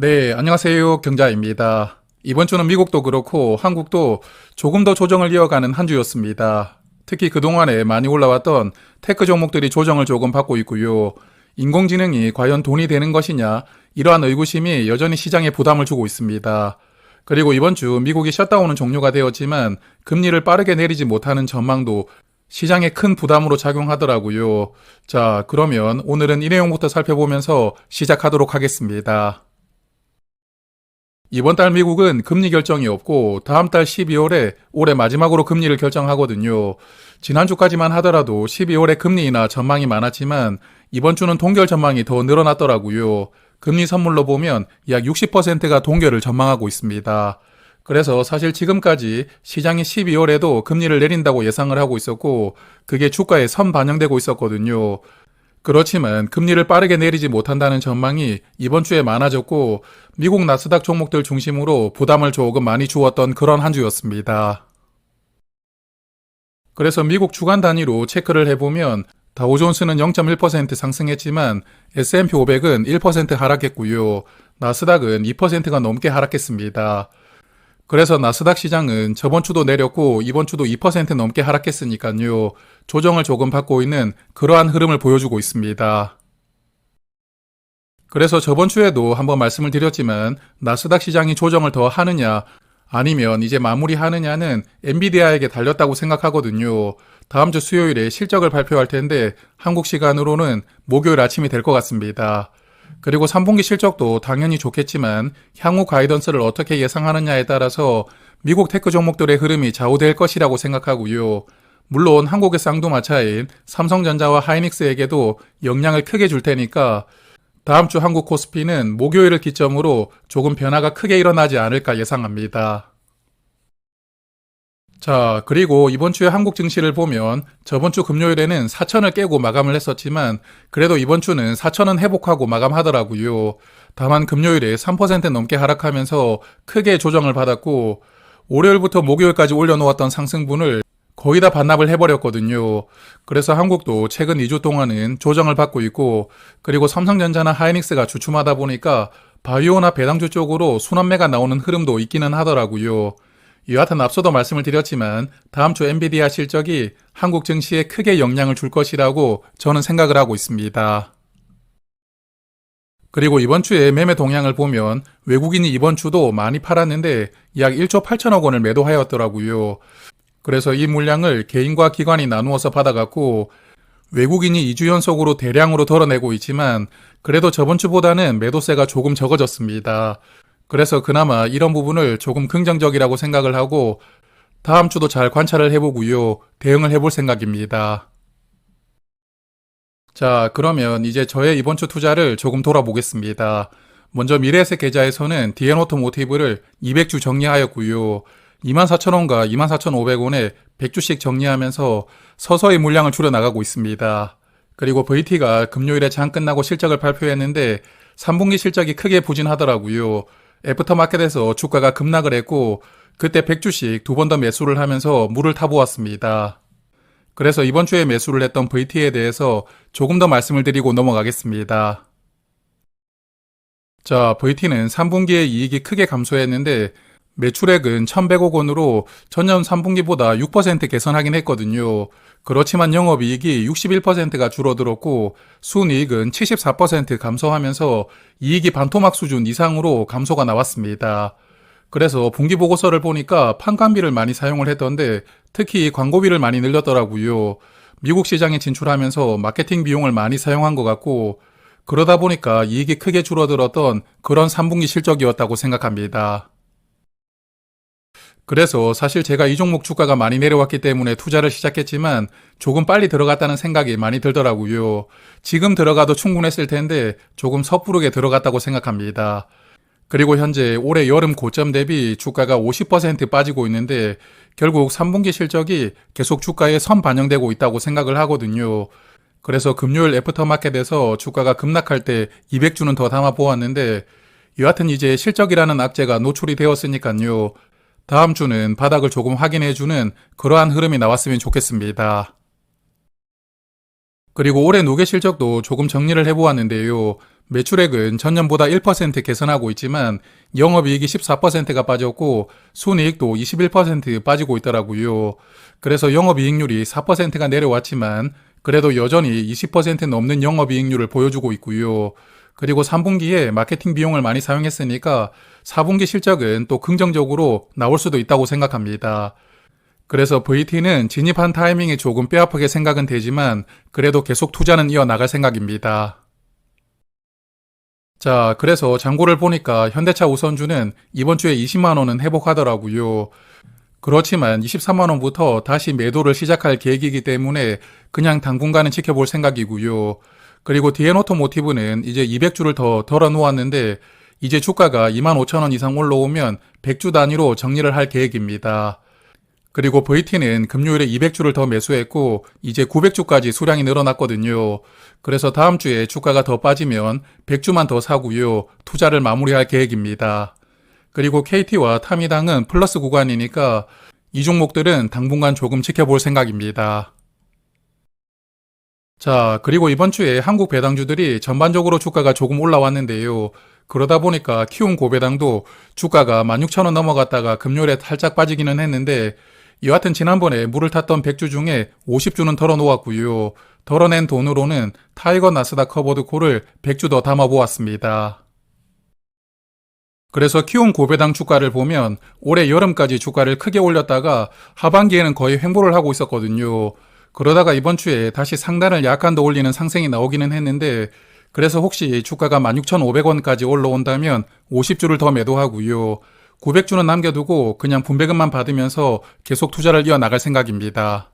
네, 안녕하세요. 경자입니다. 이번 주는 미국도 그렇고 한국도 조금 더 조정을 이어가는 한 주였습니다. 특히 그동안에 많이 올라왔던 테크 종목들이 조정을 조금 받고 있고요. 인공지능이 과연 돈이 되는 것이냐, 이러한 의구심이 여전히 시장에 부담을 주고 있습니다. 그리고 이번 주 미국이 셧다운은 종료가 되었지만 금리를 빠르게 내리지 못하는 전망도 시장에 큰 부담으로 작용하더라고요. 자, 그러면 오늘은 이 내용부터 살펴보면서 시작하도록 하겠습니다. 이번 달 미국은 금리 결정이 없고 다음 달 12월에 올해 마지막으로 금리를 결정하거든요. 지난주까지만 하더라도 12월에 금리 인하 전망이 많았지만 이번 주는 동결 전망이 더 늘어났더라고요. 금리 선물로 보면 약 60%가 동결을 전망하고 있습니다. 그래서 사실 지금까지 시장이 12월에도 금리를 내린다고 예상을 하고 있었고 그게 주가에 선 반영되고 있었거든요. 그렇지만 금리를 빠르게 내리지 못한다는 전망이 이번 주에 많아졌고 미국 나스닥 종목들 중심으로 부담을 조금 많이 주었던 그런 한 주였습니다. 그래서 미국 주간 단위로 체크를 해보면 다우존스는 0.1% 상승했지만 S&P 500은 1% 하락했고요. 나스닥은 2%가 넘게 하락했습니다. 그래서 나스닥 시장은 저번 주도 내렸고 이번 주도 2% 넘게 하락했으니까요. 조정을 조금 받고 있는 그러한 흐름을 보여주고 있습니다. 그래서 저번 주에도 한번 말씀을 드렸지만 나스닥 시장이 조정을 더 하느냐 아니면 이제 마무리하느냐는 엔비디아에게 달렸다고 생각하거든요. 다음 주 수요일에 실적을 발표할 텐데 한국 시간으로는 목요일 아침이 될 것 같습니다. 그리고 3분기 실적도 당연히 좋겠지만 향후 가이던스를 어떻게 예상하느냐에 따라서 미국 테크 종목들의 흐름이 좌우될 것이라고 생각하고요. 물론 한국의 쌍두마차인 삼성전자와 하이닉스에게도 영향을 크게 줄 테니까 다음 주 한국 코스피는 목요일을 기점으로 조금 변화가 크게 일어나지 않을까 예상합니다. 자, 그리고 이번 주에 한국 증시를 보면 저번 주 금요일에는 4천을 깨고 마감을 했었지만 그래도 이번 주는 4천은 회복하고 마감하더라고요. 다만 금요일에 3% 넘게 하락하면서 크게 조정을 받았고 월요일부터 목요일까지 올려놓았던 상승분을 거의 다 반납을 해버렸거든요. 그래서 한국도 최근 2주 동안은 조정을 받고 있고 그리고 삼성전자나 하이닉스가 주춤하다 보니까 바이오나 배당주 쪽으로 순환매가 나오는 흐름도 있기는 하더라고요. 여하튼 앞서도 말씀을 드렸지만 다음 주 엔비디아 실적이 한국 증시에 크게 영향을 줄 것이라고 저는 생각을 하고 있습니다. 그리고 이번 주에 매매 동향을 보면 외국인이 이번 주도 많이 팔았는데 약 1조 8천억 원을 매도하였더라고요. 그래서 이 물량을 개인과 기관이 나누어서 받아갔고 외국인이 2주 연속으로 대량으로 덜어내고 있지만 그래도 저번 주보다는 매도세가 조금 적어졌습니다. 그래서 그나마 이런 부분을 조금 긍정적이라고 생각을 하고 다음 주도 잘 관찰을 해보고요. 대응을 해볼 생각입니다. 자, 그러면 이제 저의 이번 주 투자를 조금 돌아보겠습니다. 먼저 미래에셋 계좌에서는 디엔오토모티브를 200주 정리하였고요. 24,000원과 24,500원에 100주씩 정리하면서 서서히 물량을 줄여나가고 있습니다. 그리고 VT가 금요일에 장 끝나고 실적을 발표했는데 3분기 실적이 크게 부진하더라고요. 애프터마켓에서 주가가 급락을 했고 그때 100주씩 두 번 더 매수를 하면서 물을 타보았습니다. 그래서 이번 주에 매수를 했던 VT에 대해서 조금 더 말씀을 드리고 넘어가겠습니다. 자, VT는 3분기에 이익이 크게 감소했는데 매출액은 1,100억 원으로 전년 3분기보다 6% 개선하긴 했거든요. 그렇지만 영업이익이 61%가 줄어들었고 순이익은 74% 감소하면서 이익이 반토막 수준 이상으로 감소가 나왔습니다. 그래서 분기보고서를 보니까 판관비를 많이 사용을 했던데 특히 광고비를 많이 늘렸더라고요. 미국 시장에 진출하면서 마케팅 비용을 많이 사용한 것 같고 그러다 보니까 이익이 크게 줄어들었던 그런 3분기 실적이었다고 생각합니다. 그래서 사실 제가 이 종목 주가가 많이 내려왔기 때문에 투자를 시작했지만 조금 빨리 들어갔다는 생각이 많이 들더라고요. 지금 들어가도 충분했을 텐데 조금 섣부르게 들어갔다고 생각합니다. 그리고 현재 올해 여름 고점 대비 주가가 50% 빠지고 있는데 결국 3분기 실적이 계속 주가에 선 반영되고 있다고 생각을 하거든요. 그래서 금요일 애프터마켓에서 주가가 급락할 때 200주는 더 담아 보았는데 여하튼 이제 실적이라는 악재가 노출이 되었으니까요. 다음 주는 바닥을 조금 확인해주는 그러한 흐름이 나왔으면 좋겠습니다. 그리고 올해 누계 실적도 조금 정리를 해보았는데요. 매출액은 전년보다 1% 개선하고 있지만 영업이익이 14%가 빠졌고 순이익도 21% 빠지고 있더라고요. 그래서 영업이익률이 4%가 내려왔지만 그래도 여전히 20% 넘는 영업이익률을 보여주고 있고요. 그리고 3분기에 마케팅 비용을 많이 사용했으니까 4분기 실적은 또 긍정적으로 나올 수도 있다고 생각합니다. 그래서 VT는 진입한 타이밍이 조금 뼈아프게 생각은 되지만 그래도 계속 투자는 이어나갈 생각입니다. 자, 그래서 장고를 보니까 현대차 우선주는 이번 주에 20만 원은 회복하더라고요. 그렇지만 23만 원부터 다시 매도를 시작할 계획이기 때문에 그냥 당분간은 지켜볼 생각이고요. 그리고 DN오토모티브는 이제 200주를 더 덜어 놓았는데 이제 주가가 2만 5천 원 이상 올라오면 100주 단위로 정리를 할 계획입니다. 그리고 VT는 금요일에 200주를 더 매수했고 이제 900주까지 수량이 늘어났거든요. 그래서 다음 주에 주가가 더 빠지면 100주만 더 사고요. 투자를 마무리할 계획입니다. 그리고 KT와 타미당은 플러스 구간이니까 이 종목들은 당분간 조금 지켜볼 생각입니다. 자, 그리고 이번 주에 한국 배당주들이 전반적으로 주가가 조금 올라왔는데요. 그러다 보니까 키움 고배당도 주가가 16,000원 넘어갔다가 금요일에 살짝 빠지기는 했는데 여하튼 지난번에 물을 탔던 100주 중에 50주는 덜어놓았고요. 덜어낸 돈으로는 타이거 나스닥 커버드 콜을 100주 더 담아보았습니다. 그래서 키움 고배당 주가를 보면 올해 여름까지 주가를 크게 올렸다가 하반기에는 거의 횡보를 하고 있었거든요. 그러다가 이번 주에 다시 상단을 약간 더 올리는 상승이 나오기는 했는데 그래서 혹시 주가가 16,500원까지 올라온다면 50주를 더 매도하고요. 900주는 남겨두고 그냥 분배금만 받으면서 계속 투자를 이어나갈 생각입니다.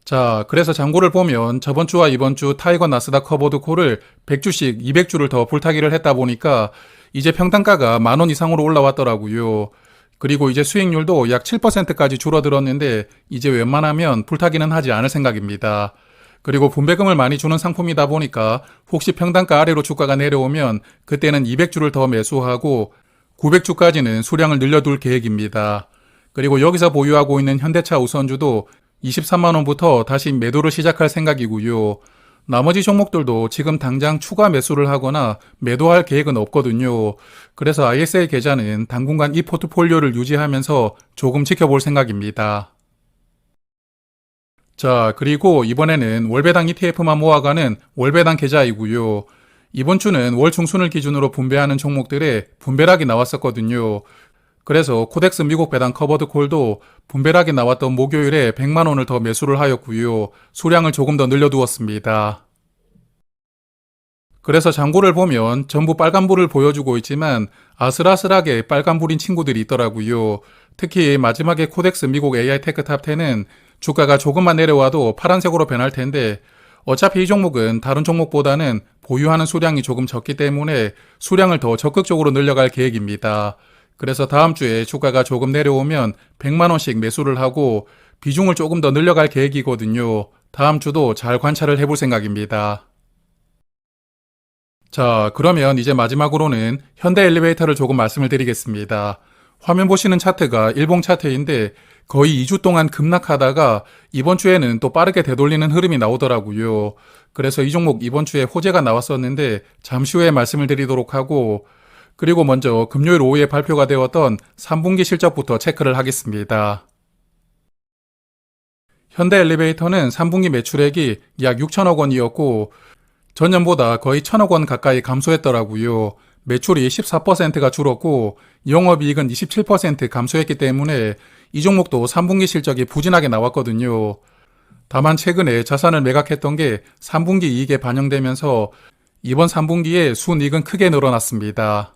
자, 그래서 장고를 보면 저번 주와 이번 주 타이거 나스닥 커버드 콜을 100주씩 200주를 더 불타기를 했다 보니까 이제 평단가가 10,000원 이상으로 올라왔더라고요. 그리고 이제 수익률도 약 7%까지 줄어들었는데 이제 웬만하면 불타기는 하지 않을 생각입니다. 그리고 분배금을 많이 주는 상품이다 보니까 혹시 평단가 아래로 주가가 내려오면 그때는 200주를 더 매수하고 900주까지는 수량을 늘려둘 계획입니다. 그리고 여기서 보유하고 있는 현대차 우선주도 23만원부터 다시 매도를 시작할 생각이고요. 나머지 종목들도 지금 당장 추가 매수를 하거나 매도할 계획은 없거든요. 그래서 ISA 계좌는 당분간 이 포트폴리오를 유지하면서 조금 지켜볼 생각입니다. 자, 그리고 이번에는 월배당 ETF만 모아가는 월배당 계좌이고요. 이번 주는 월 중순을 기준으로 분배하는 종목들의 분배락이 나왔었거든요. 그래서 코덱스 미국 배당 커버드 콜도 분배락이 나왔던 목요일에 100만 원을 더 매수를 하였고요. 수량을 조금 더 늘려두었습니다. 그래서 장고를 보면 전부 빨간불을 보여주고 있지만 아슬아슬하게 빨간불인 친구들이 있더라고요. 특히 마지막에 코덱스 미국 AI 테크 탑10은 주가가 조금만 내려와도 파란색으로 변할 텐데 어차피 이 종목은 다른 종목보다는 보유하는 수량이 조금 적기 때문에 수량을 더 적극적으로 늘려갈 계획입니다. 그래서 다음 주에 주가가 조금 내려오면 100만원씩 매수를 하고 비중을 조금 더 늘려갈 계획이거든요. 다음 주도 잘 관찰을 해볼 생각입니다. 자, 그러면 이제 마지막으로는 현대 엘리베이터를 조금 말씀을 드리겠습니다. 화면 보시는 차트가 일봉 차트인데 거의 2주 동안 급락하다가 이번 주에는 또 빠르게 되돌리는 흐름이 나오더라고요. 그래서 이 종목 이번 주에 호재가 나왔었는데 잠시 후에 말씀을 드리도록 하고 그리고 먼저 금요일 오후에 발표가 되었던 3분기 실적부터 체크를 하겠습니다. 현대 엘리베이터는 3분기 매출액이 약 6천억 원이었고 전년보다 거의 1천억 원 가까이 감소했더라고요. 매출이 14%가 줄었고 영업이익은 27% 감소했기 때문에 이 종목도 3분기 실적이 부진하게 나왔거든요. 다만 최근에 자산을 매각했던 게 3분기 이익에 반영되면서 이번 3분기에 순이익은 크게 늘어났습니다.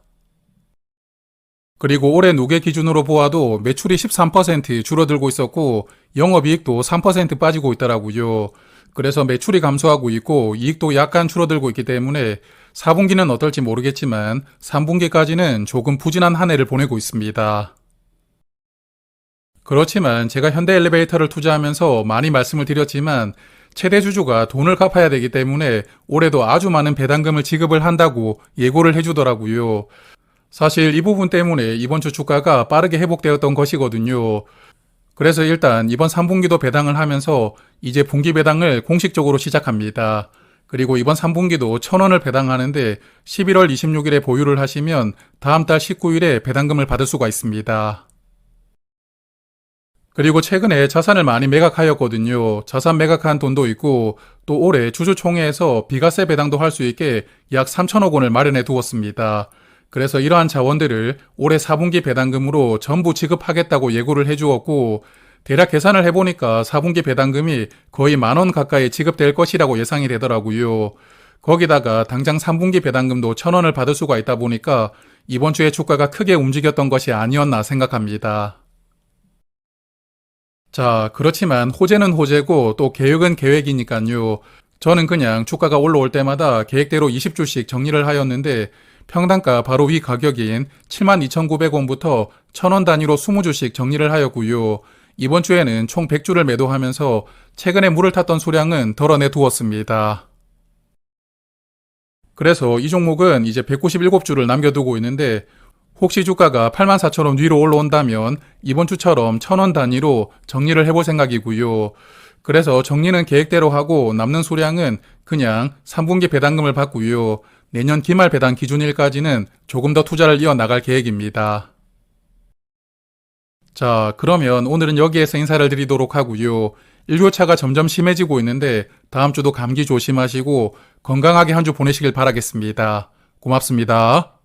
그리고 올해 누계 기준으로 보아도 매출이 13% 줄어들고 있었고 영업이익도 3% 빠지고 있더라고요. 그래서 매출이 감소하고 있고 이익도 약간 줄어들고 있기 때문에 4분기는 어떨지 모르겠지만 3분기까지는 조금 부진한 한 해를 보내고 있습니다. 그렇지만 제가 현대 엘리베이터를 투자하면서 많이 말씀을 드렸지만 최대 주주가 돈을 갚아야 되기 때문에 올해도 아주 많은 배당금을 지급을 한다고 예고를 해주더라고요. 사실 이 부분 때문에 이번 주 주가가 빠르게 회복되었던 것이거든요. 그래서 일단 이번 3분기도 배당을 하면서 이제 분기 배당을 공식적으로 시작합니다. 그리고 이번 3분기도 1,000원을 배당하는데 11월 26일에 보유를 하시면 다음 달 19일에 배당금을 받을 수가 있습니다. 그리고 최근에 자산을 많이 매각하였거든요. 자산 매각한 돈도 있고 또 올해 주주총회에서 비과세 배당도 할 수 있게 약 3천억 원을 마련해 두었습니다. 그래서 이러한 자원들을 올해 4분기 배당금으로 전부 지급하겠다고 예고를 해주었고 대략 계산을 해보니까 4분기 배당금이 거의 10,000원 가까이 지급될 것이라고 예상이 되더라고요. 거기다가 당장 3분기 배당금도 1,000원을 받을 수가 있다 보니까 이번 주에 주가가 크게 움직였던 것이 아니었나 생각합니다. 자, 그렇지만 호재는 호재고 또 계획은 계획이니까요. 저는 그냥 주가가 올라올 때마다 계획대로 20주씩 정리를 하였는데 평단가 바로 위 가격인 72,900원부터 1,000원 단위로 20주씩 정리를 하였고요. 이번 주에는 총 100주를 매도하면서 최근에 물을 탔던 수량은 덜어내 두었습니다. 그래서 이 종목은 이제 197주를 남겨두고 있는데 혹시 주가가 84,000원 위로 올라온다면 이번 주처럼 1,000원 단위로 정리를 해볼 생각이고요. 그래서 정리는 계획대로 하고 남는 수량은 그냥 3분기 배당금을 받고요. 내년 기말 배당 기준일까지는 조금 더 투자를 이어나갈 계획입니다. 자, 그러면 오늘은 여기에서 인사를 드리도록 하고요. 일교차가 점점 심해지고 있는데 다음 주도 감기 조심하시고 건강하게 한 주 보내시길 바라겠습니다. 고맙습니다.